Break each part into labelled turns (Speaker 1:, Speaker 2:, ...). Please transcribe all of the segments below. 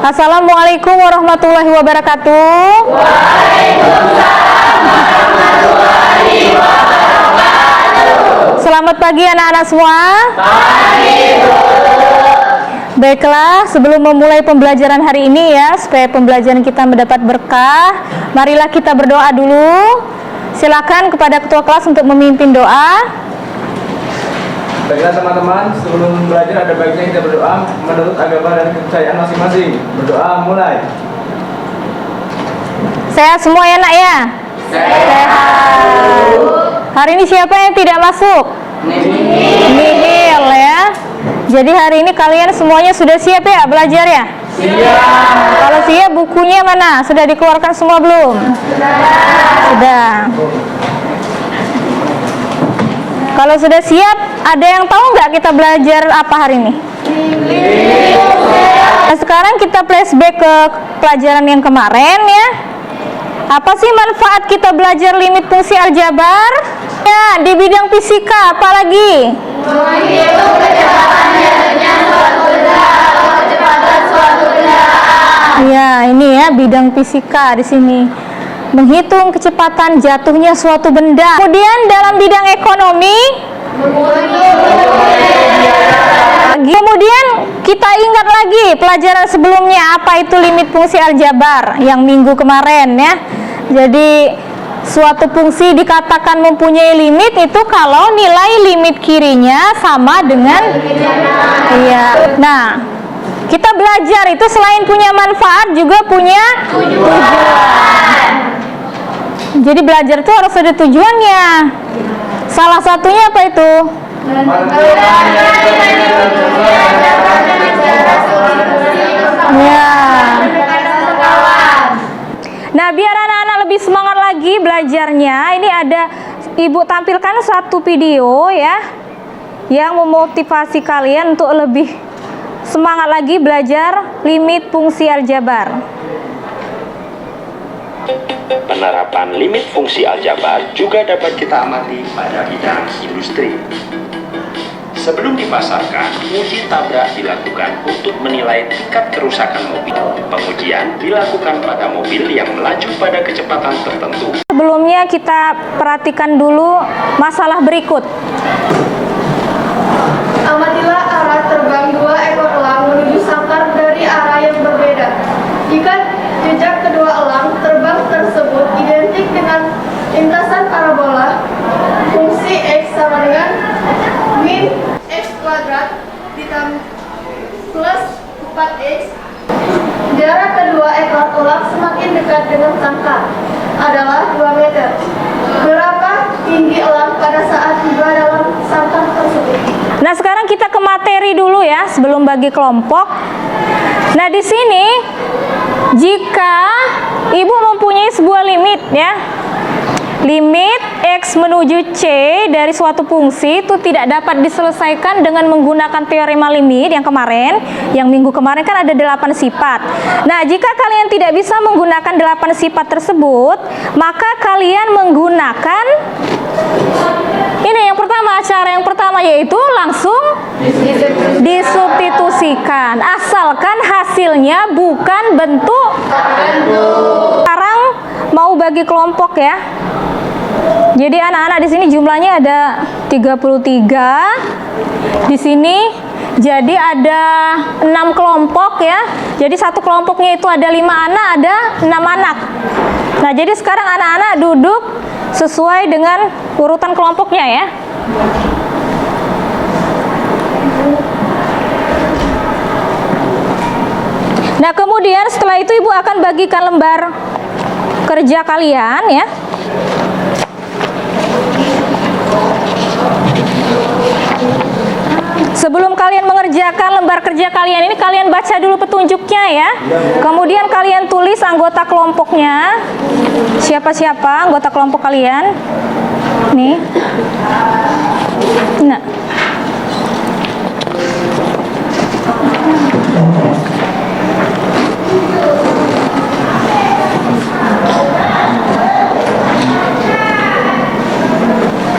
Speaker 1: Assalamualaikum warahmatullahi wabarakatuh. Waalaikumsalam warahmatullahi wabarakatuh. Selamat pagi anak-anak semua. Pagi. Baiklah, sebelum memulai pembelajaran hari ini ya, supaya pembelajaran kita mendapat berkah, marilah kita berdoa dulu. Silakan kepada ketua kelas untuk memimpin doa.
Speaker 2: Baiklah teman-teman, sebelum belajar ada baiknya kita berdoa menurut agama dan kepercayaan masing-masing. Berdoa mulai.
Speaker 1: Sehat semua ya nak ya? Sehat. Hari ini siapa yang tidak masuk? Nihil ya. Jadi hari ini kalian semuanya sudah siap ya belajar ya? Siap. Kalau siap, bukunya mana? Sudah dikeluarkan semua belum? Sudah. Kalau sudah siap, ada yang tahu nggak kita belajar apa hari ini? Nah, sekarang kita flashback ke pelajaran yang kemarin ya. Apa sih manfaat kita belajar limit fungsi aljabar? Ya, di bidang fisika apalagi? Menghitung kecepatan jaraknya suatu benda atau kecepatan suatu kendaraan. Ya, ini ya bidang fisika di sini. Menghitung kecepatan jatuhnya suatu benda. Kemudian dalam bidang ekonomi, kemudian kita ingat lagi pelajaran sebelumnya apa itu limit fungsi aljabar yang minggu kemarin ya. Jadi suatu fungsi dikatakan mempunyai limit itu kalau nilai limit kirinya sama dengan iya. Nah, kita belajar itu selain punya manfaat juga punya tujuan. Jadi belajar itu harus ada tujuannya. Salah satunya apa itu? Ya. Nah, biar anak-anak lebih semangat lagi belajarnya, ini ada Ibu tampilkan satu video ya yang memotivasi kalian untuk lebih semangat lagi belajar limit fungsi aljabar.
Speaker 3: Penerapan limit fungsi aljabar juga dapat kita amati pada bidang industri. Sebelum dipasarkan, uji tabrak dilakukan untuk menilai tingkat kerusakan mobil. Pengujian dilakukan pada mobil yang melaju pada kecepatan tertentu.
Speaker 1: Sebelumnya kita perhatikan dulu masalah berikut.
Speaker 4: Amatilah arah terbang dua ekor elang menuju sangkar dari arah yang berbeda. Jika jejak kedua elang terbang tersebut identik dengan lintasan parabola, fungsi X sama dengan min X kuadrat ditambah plus 4X. Jarak kedua ekor elang semakin dekat dengan sangkar adalah 2 meter. Berapa tinggi elang pada saat tiba dalam sangkar tersebut?
Speaker 1: Nah, sekarang kita ke materi dulu ya sebelum bagi kelompok. Nah, di sini jika Ibu mempunyai sebuah limit ya. Limit X menuju C dari suatu fungsi itu tidak dapat diselesaikan dengan menggunakan teorema limit yang kemarin, yang minggu kemarin kan ada 8 sifat. Nah, jika kalian tidak bisa menggunakan 8 sifat tersebut, maka kalian menggunakan ini yang pertama, cara yang pertama yaitu langsung disubstitusikan. Asalkan hasilnya bukan bentuk tertentu. Sekarang mau bagi kelompok ya. Jadi anak-anak di sini jumlahnya ada 33. Di sini jadi ada 6 kelompok ya. Jadi satu kelompoknya itu ada 5 anak, ada 6 anak. Nah, jadi sekarang anak-anak duduk sesuai dengan urutan kelompoknya ya. Nah, kemudian setelah itu Ibu akan bagikan lembar kerja kalian ya. Sebelum kalian mengerjakan lembar kerja kalian ini, kalian baca dulu petunjuknya ya. Kemudian kalian tulis anggota kelompoknya. Siapa-siapa anggota kelompok kalian? Nih. Nah.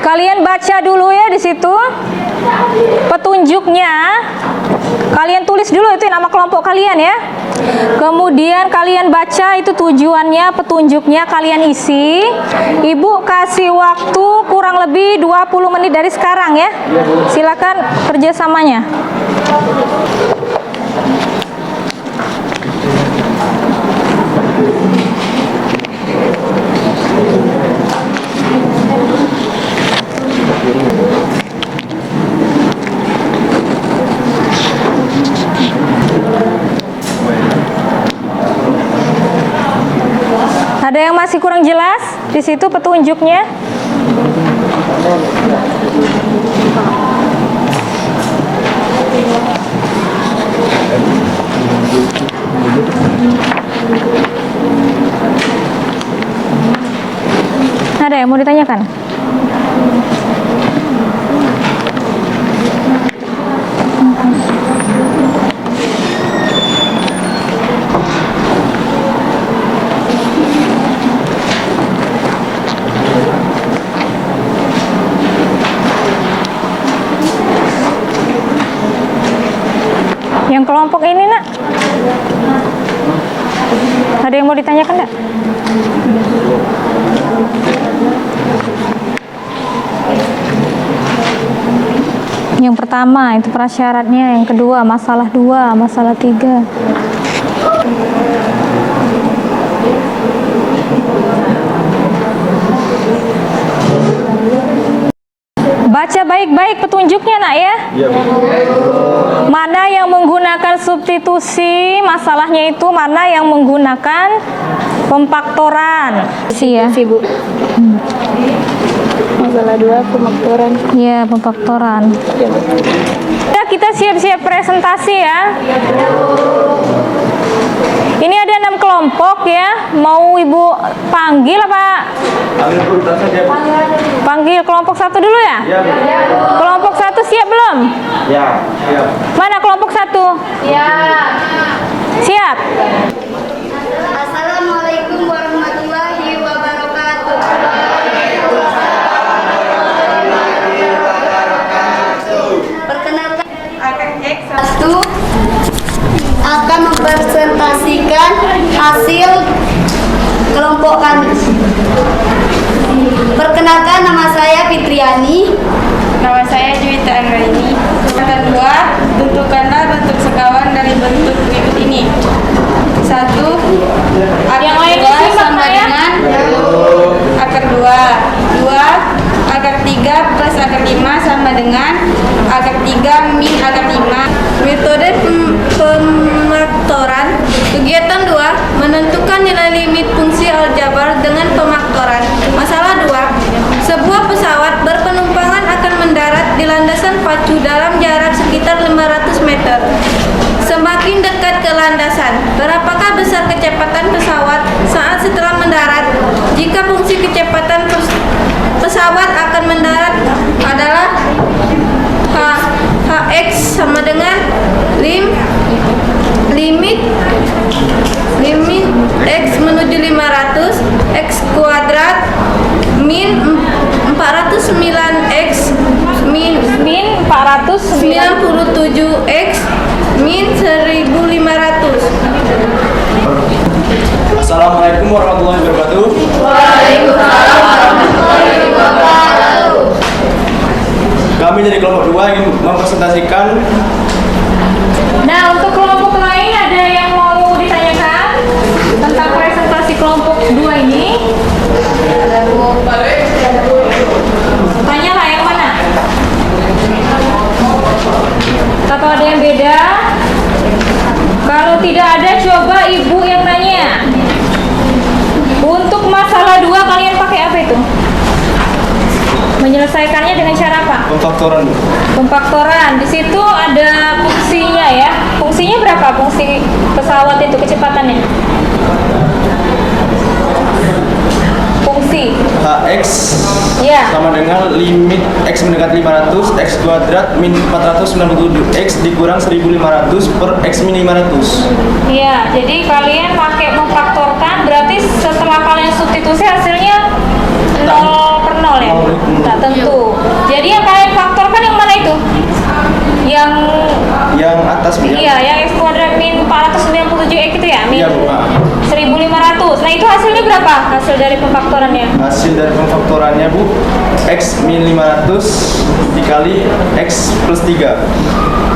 Speaker 1: Kalian baca dulu ya di situ petunjuknya. Kalian tulis tulis dulu itu nama kelompok kalian ya. Kemudian kalian baca itu tujuannya, petunjuknya kalian isi. Ibu kasih waktu kurang lebih 20 menit dari sekarang ya. Silakan kerjasamanya. Ada yang masih kurang jelas? Di situ petunjuknya. Ada yang mau ditanyakan? Yang kelompok ini nak, ada yang mau ditanyakan enggak? Yang pertama itu prasyaratnya, yang kedua masalah 2, masalah 3. Baca baik-baik petunjuknya nak ya. Mana yang menggunakan substitusi, masalahnya itu mana yang menggunakan pemfaktoran. Ya.
Speaker 5: Bu. Masalah 2 pemfaktoran.
Speaker 1: Iya, pemfaktoran. Ya, kita siap-siap presentasi ya. Ini ada 6 kelompok ya. Mau ibu panggil apa?
Speaker 2: Ambil urutan saja.
Speaker 1: Panggil kelompok 1 dulu ya?
Speaker 2: Ya, Bu.
Speaker 1: Kelompok 1 siap belum?
Speaker 2: Ya. Ya.
Speaker 1: Mana kelompok 1?
Speaker 4: Ya.
Speaker 1: Siap.
Speaker 4: Assalamualaikum warahmatullahi wabarakatuh. Perkenalkan, X1 akan mempresentasikan hasil kelompok kami. Perkenalkan, nama saya Fitriani.
Speaker 5: Nama saya Juwita Anggraini. Yang kedua, tentukanlah bentuk sekawan dari bentuk berikut ini. 1,
Speaker 1: Yang lainnya
Speaker 5: akar 2
Speaker 1: simak,
Speaker 5: sama
Speaker 1: Nak, ya.
Speaker 5: dengan akar 2. 2, akar 3 plus akar 5 sama dengan akar 3 min akar 5. Metode pemaktoran. Kegiatan 2, menentukan nilai limit fungsi aljabar dengan pemaktoran. Masalah 2, sebuah pesawat berpenumpangan akan mendarat di landasan pacu dalam jarak sekitar 500 meter. Semakin dekat ke landasan, berapakah besar kecepatan pesawat saat setelah mendarat? Jika fungsi kecepatan pesawat akan mendarat adalah Hx sama dengan limit X menuju 500 X kuadrat min 409 X min 497 X min 1500.
Speaker 2: Assalamualaikum warahmatullahi wabarakatuh.
Speaker 4: Waalaikumsalam warahmatullahi wabarakatuh.
Speaker 2: Kami dari kelompok 2 ingin mempresentasikan.
Speaker 1: Nah, untuk kelompok lain ada yang mau ditanyakan tentang presentasi kelompok 2 ini? Tanyalah yang mana? Atau ada yang beda? Kalau tidak ada, coba ibu yang nanya. Untuk masalah 2 kalian pakai apa itu? Menyelesaikannya dengan cara apa?
Speaker 2: Pemfaktoran.
Speaker 1: Pemfaktoran. Di situ ada fungsinya ya. Fungsinya berapa? Fungsi pesawat itu kecepatannya? Fungsi
Speaker 2: Hx
Speaker 1: ya.
Speaker 2: sama dengan limit X mendekati 500 X kuadrat min 497 X dikurang 1500 per X min 500.
Speaker 1: Iya, jadi kalian pakai memfaktorkan, berarti setelah kalian substitusi hasilnya 0/0 ya? Tak tentu. Jadi yang kalian faktorkan yang mana itu? Yang
Speaker 2: Yang atas Bu.
Speaker 1: Iya, yang X kuadrat min 497 X itu ya, min
Speaker 2: Iya Bu.
Speaker 1: 1500. Nah itu hasilnya berapa? Hasil dari pemfaktorannya?
Speaker 2: Hasil dari pemfaktorannya Bu, X min 500 dikali X plus 3.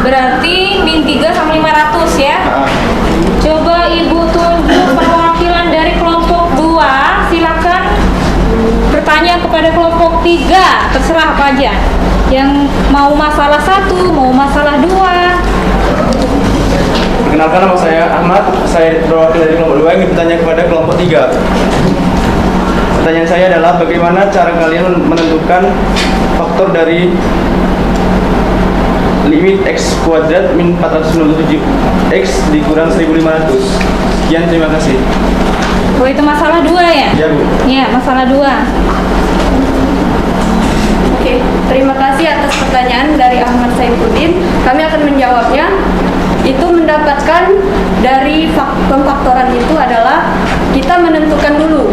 Speaker 1: Berarti min 3 sama 500 ya.
Speaker 2: Nah,
Speaker 1: Coba Ibu tunjuk perwakilan dari kelompok 2. Silakan bertanya kepada kelompok 3. Terserah apa aja. Yang mau masalah 1, mau masalah 2.
Speaker 2: Perkenalkan, nama saya Ahmad, saya perwakilan dari kelompok 2 yang bertanya kepada kelompok 3. Pertanyaan saya adalah bagaimana cara kalian menentukan faktor dari limit X kuadrat min 497 X dikurang 1500. Sekian, terima kasih.
Speaker 1: Oh itu masalah 2 ya?
Speaker 2: Ya Bu.
Speaker 1: Iya, masalah 2.
Speaker 5: Oke, terima kasih atas pertanyaan dari Ahmad Saifuddin. Kami akan menjawabnya. Itu mendapatkan dari pemfaktoran itu adalah kita menentukan dulu.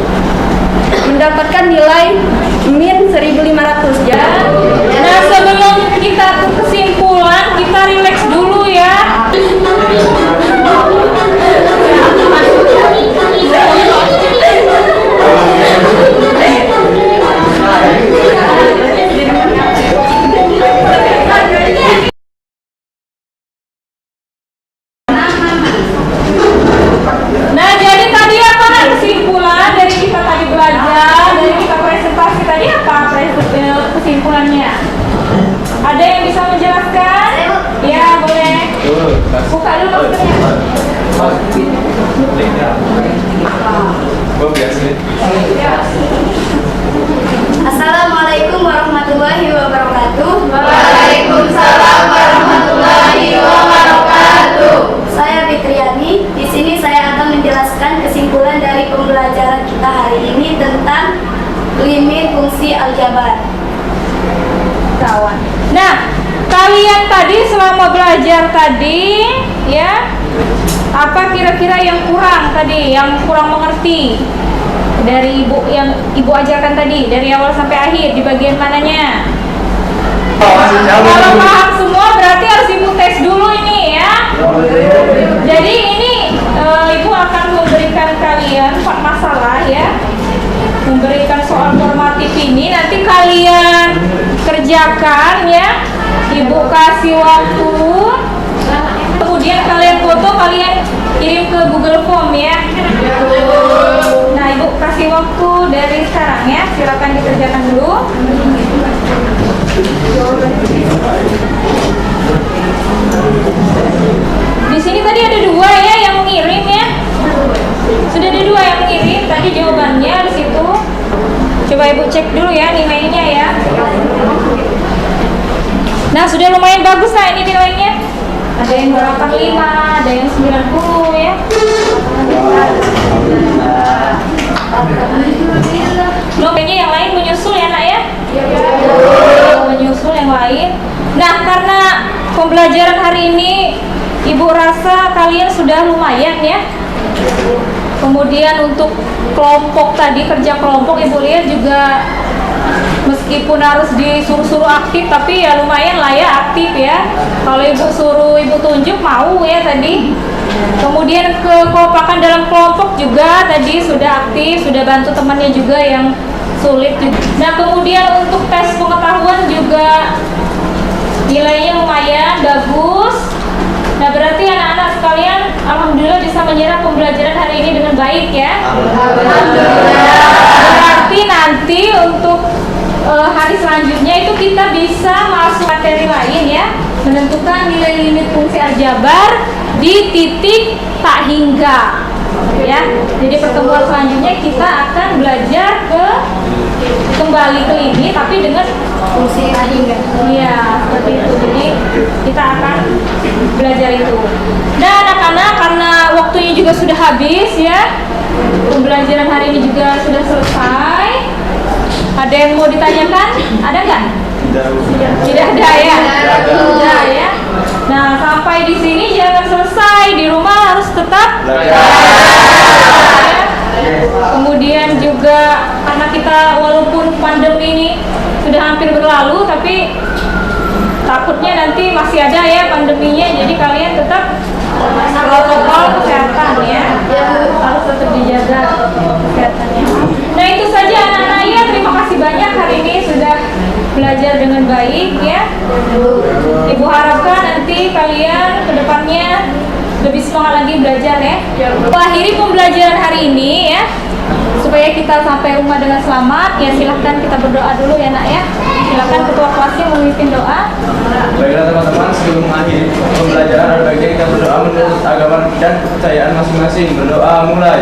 Speaker 5: Mendapatkan nilai min 1500 ya.
Speaker 1: Nah sebelum kita ke kesimpulan, kita rileks dulu ya. Nah jadi tadi apa kesimpulan dari kita tadi belajar, dari kita presentasi tadi apa kesimpulannya? Ada yang bisa menjelaskan? Ya boleh. Buka dulu maskernya.
Speaker 2: Oh, biasa.
Speaker 5: Assalamualaikum warahmatullahi wabarakatuh.
Speaker 4: Waalaikumsalam warahmatullahi wabarakatuh.
Speaker 5: Saya Fitriani. Di sini saya akan menjelaskan kesimpulan dari pembelajaran kita hari ini tentang limit fungsi aljabar.
Speaker 1: Kawan. Nah, kalian tadi selama belajar tadi, ya, apa kira-kira yang kurang tadi, yang kurang mengerti dari ibu yang ibu ajarkan tadi dari awal sampai akhir di bagian mananya? Kalau paham semua berarti harus ibu tes dulu ini ya. Jadi ini ibu akan memberikan kalian 4 masalah ya, memberikan soal formatif ini nanti kalian kerjakan ya. Ibu kasih waktu, kemudian kalian foto, kalian kirim ke Google Form ya. Nah ibu kasih waktu dari sekarang ya, silakan dikerjakan dulu. Di sini tadi ada 2 ya yang mengirim ya. Sudah ada 2 yang mengirim tadi jawabannya di situ. Coba ibu cek dulu ya nilainya ya. Nah sudah lumayan bagus lah ini nilainya. Ada yang 85, ada yang 90 ya. Loh, kayaknya yang lain menyusul ya nak ya? Menyusul yang lain. Nah karena pembelajaran hari ini ibu rasa kalian sudah lumayan ya. Kemudian untuk kelompok tadi, kerja kelompok ibu lihat juga meskipun harus disuruh-suruh aktif tapi ya lumayan lah ya aktif ya. Kalau ibu suruh ibu tunjuk mau ya tadi. Kemudian kekompakan dalam kelompok juga tadi sudah aktif, sudah bantu temannya juga yang sulit juga. Nah kemudian untuk tes pengetahuan juga nilainya lumayan bagus. Nah berarti anak-anak sekalian alhamdulillah bisa menyerap pembelajaran hari ini dengan baik ya. Alhamdulillah. Berarti nanti untuk hari selanjutnya itu kita bisa masuk materi lain ya, menentukan nilai limit fungsi aljabar di titik tak hingga ya. Jadi pertemuan selanjutnya kita akan belajar kembali ke ini tapi dengan fungsi tak hingga. Iya, seperti itu. Jadi kita akan belajar itu. Dan anak-anak karena waktunya juga sudah habis ya, pembelajaran hari ini juga sudah selesai. Ada yang mau ditanyakan? Ada nggak? Tidak ada ya. Tidak ya. Nah sampai di sini jangan selesai, di rumah harus tetap belajar. Kemudian juga karena kita walaupun pandemi ini sudah hampir berlalu, tapi takutnya nanti masih ada ya pandemi. pandeminya, jadi kalian tetap protokol kesehatan ya, harus tetap dijaga protokol kesehatannya. Nah itu saja anak-anak ya, terima kasih banyak hari ini sudah belajar dengan baik ya. Ibu harapkan nanti kalian kedepannya lebih semangat lagi belajar ya. Akhiri pembelajaran hari ini ya, supaya kita sampai rumah dengan selamat ya. Silahkan kita berdoa dulu ya nak ya. Silahkan ketua kelasnya memimpin doa.
Speaker 2: Baiklah teman-teman, sebelum mengakhiri pembelajaran ada baiknya kita berdoa menurut agama dan kepercayaan masing-masing. Berdoa mulai.